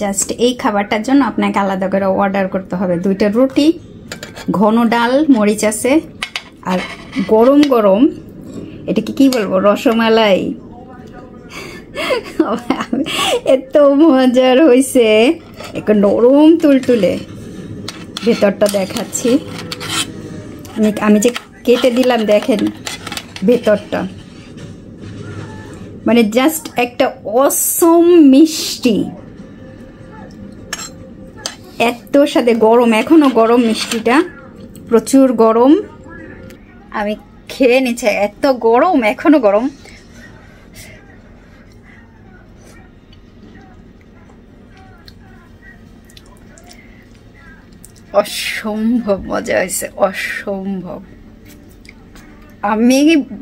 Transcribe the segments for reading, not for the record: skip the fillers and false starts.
Just এই খাবারটার জন্য আপনাকে আলাদা করে অর্ডার করতে হবে। 2টা রুটি, ঘন ডাল, মরিচ আছে, আর গরম গরম এটাকে কি বলবো, রসমালাই। এত মজার হয়েছে, একটু নরম তুলতুলে। ভেতরটা দেখাচ্ছি আমি যে কেটে দিলাম, দেখেন ভেতরটা, মানে জাস্ট একটা অসম মিষ্টি, এত সাথে গরম, এখনো গরম মিষ্টিটা, প্রচুর গরম। আমি খেয়ে নিচ্ছি, এত গরম, এখনো গরম। অসম্ভব মজা হয়েছে, অসম্ভব। আমি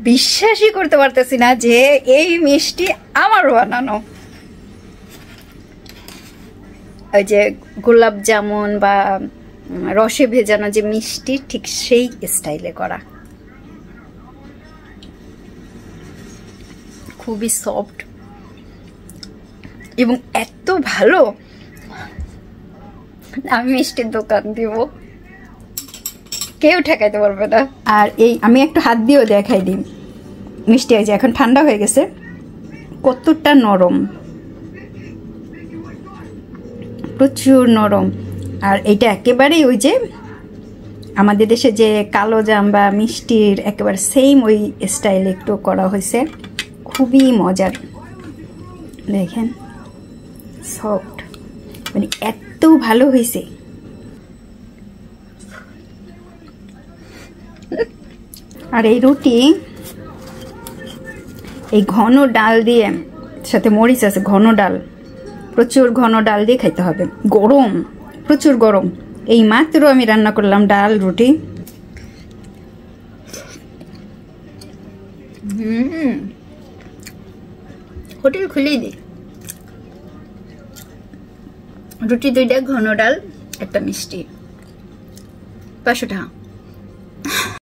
বিশ্বাসই করতে পারতেছি না যে এই মিষ্টি আমার বানানো। ওই যে গোলাপ জামুন বা রসে ভেজানো যে মিষ্টি, ঠিক সেই স্টাইলে করা, খুবই সফট এবং এত ভালো। আমি মিষ্টির দোকান দিব, কেউ ঠেকাইতে পারবে না। আর এই আমি একটু হাত দিয়েও দেখাই দিই, মিষ্টি আছে, এখন ঠান্ডা হয়ে গেছে, কতটা নরম, প্রচুর নরম। আর এইটা একেবারেই ওই যে আমাদের দেশে যে কালো জাম বা মিষ্টির একেবারে সেম ওই স্টাইলে একটু করা হয়েছে, খুবই মজার। দেখেন সফট, মানে এত ভালো হয়েছে। আর এই রুটি এই ঘন ডাল দিয়ে, সাথে মরিচ আছে, ঘন ডাল, প্রচুর ঘন ডাল দিয়ে খাইতে হবে। গরম, প্রচুর গরম। এই মাত্র আমি রান্না করলাম ডাল রুটি। হোটেল খুলেই দিই। রুটি 2টা, ঘন ডাল, একটা মিষ্টি, 500 টাকা।